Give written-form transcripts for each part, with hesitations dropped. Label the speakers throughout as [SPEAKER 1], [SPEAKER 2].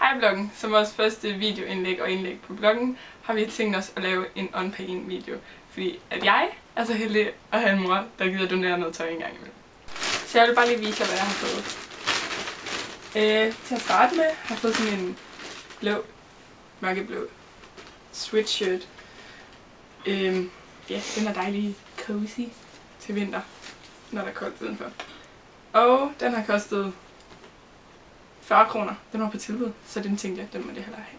[SPEAKER 1] Hej bloggen, som vores første videoindlæg og indlæg på bloggen, har vi tænkt os at lave en unpacking video. Fordi at jeg er så heldig at have en mor, der gider donere noget tøj en gang imellem. Så jeg vil bare lige vise jer, hvad jeg har fået. Til at starte med har jeg fået sådan en blå, mørkeblå sweatshirt. Ja, den er dejlig cozy til vinter, når der er koldt udenfor. Og den har kostet 40 kroner. Den var på tilbud, så den tænkte jeg, den må det hellere have.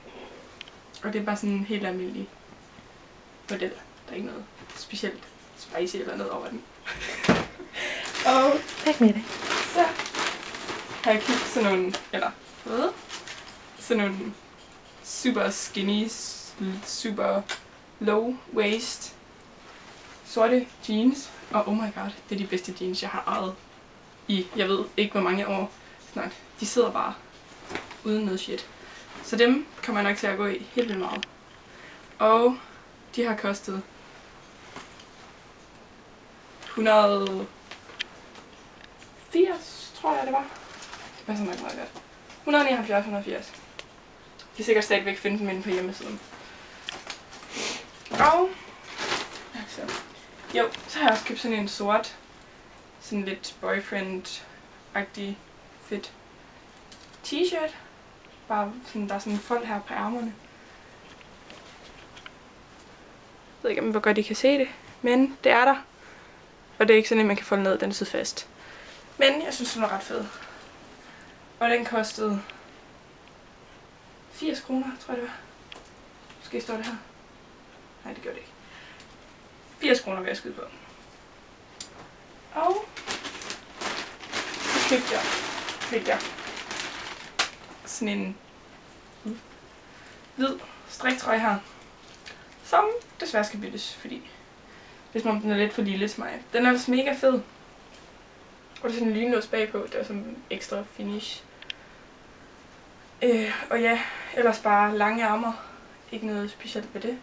[SPEAKER 1] Og det er bare sådan en helt almindelig model. Der er ikke noget specielt spicy eller noget over den. Og
[SPEAKER 2] tak med det.
[SPEAKER 1] Så har jeg købt sådan nogle, eller fået sådan nogle super skinny, super low waist sorte jeans. Og oh my god, det er de bedste jeans, jeg har ejet i, jeg ved ikke hvor mange år snart. De sidder bare uden noget shit. Så dem kommer jeg nok til at gå i helt vildt meget. Og de har kostet 180, tror jeg det var. Det passer nok meget godt. 179, 180. De kan sikkert stadigvæk finde dem inde på hjemmesiden. Og så har jeg også købt sådan en sort, sådan lidt boyfriend-agtig fedt t-shirt. Bare sådan, der er sådan en fold her på ærmerne. Jeg ved ikke, hvor godt I kan se det, men det er der. Og det er ikke sådan, at man kan folde ned, den sidder fast. Men jeg synes, den var ret fed. Og den kostede 80 kroner, tror jeg det var. Måske står det her. Nej, det gjorde det ikke. 80 kroner vil jeg skyde på. Og så fik jeg sådan en hvid striktrøje her, som desværre skal byttes, fordi hvis man den er lidt for lille til mig. Den er altså mega fed. Og der er sådan en lynlås bagpå, der er sådan ekstra finish. Og ja, ellers bare lange ærmer. Ikke noget specielt ved det.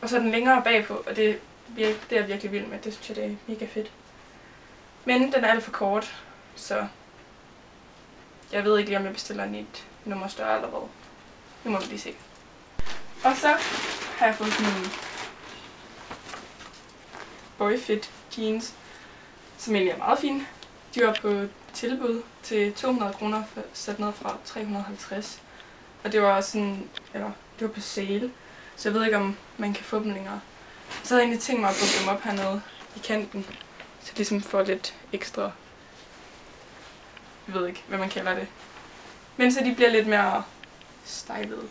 [SPEAKER 1] Og så er den længere bagpå, og det er jeg virkelig vild med. Det synes jeg, det er mega fedt. Men den er alt for kort, så jeg ved ikke lige, om jeg bestiller den i et nummer større eller hvad. Nu må vi lige se. Og så har jeg fået sådan nogle boyfit jeans, som egentlig er meget fine. De var på tilbud til 200 kroner, sat ned fra 350. Og det var sådan, eller det var på sale, så jeg ved ikke, om man kan få dem længere. Så havde jeg egentlig tænkt mig at bukke dem op hernede i kanten, så de ligesom får lidt ekstra, jeg ved ikke, hvad man kalder det. Men så de bliver lidt mere stylet,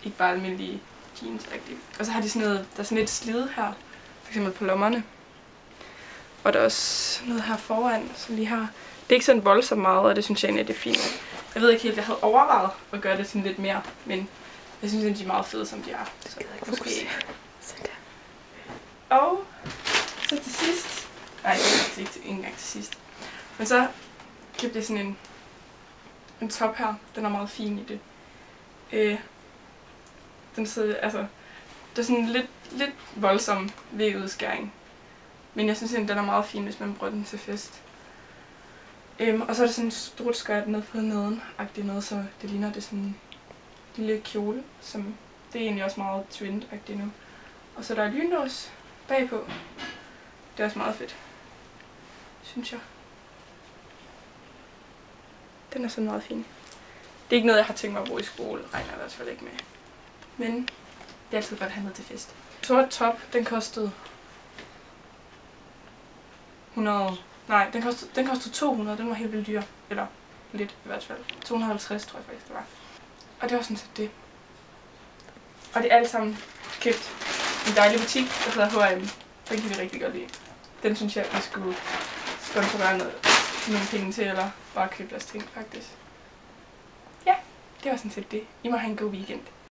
[SPEAKER 1] ikke bare almindelige jeans-agtige. Og så har de sådan noget, der er sådan lidt slid her, for eksempel på lommerne. Og der er også noget her foran, som lige har. Det er ikke sådan voldsomt meget, og det synes jeg egentlig, det er fint. Jeg ved ikke helt, jeg havde overvejet at gøre det sådan lidt mere, men jeg synes, at de er meget fede, som de er. Så jeg ikke fokusere. Og så til sidst, nej, det er ikke engang til sidst, men så købte jeg sådan en top her. Den er meget fin i det. Den sidder, altså, det er sådan lidt voldsom V-udskæring. Men jeg synes, at den er meget fin, hvis man bruger den til fest. Og så er der sådan en strutskørt ned fra neden-agtigt noget, så det ligner det sådan en lille kjole, som det er egentlig også meget trend-agtigt nu. Og så der er lynlås bagpå. Det er også meget fedt, synes jeg. Den er sådan meget fin. Det er ikke noget, jeg har tænkt mig at bruge i skole, regner jeg i hvert fald ikke med. Men det er altid godt at have med til fest. Sort top, den kostede 100. Nej, den kostede 200. Den var helt vildt dyr. Eller lidt i hvert fald. 250 tror jeg faktisk det var. Og det var sådan set det. Og det er alt sammen købt i en dejlig butik, der hedder H&M. Den kan vi rigtig godt lide. Den synes jeg, vi skulle sponsorere nogle penge til, eller bare købe deres ting faktisk. Ja, det var sådan set det. I må have en god weekend.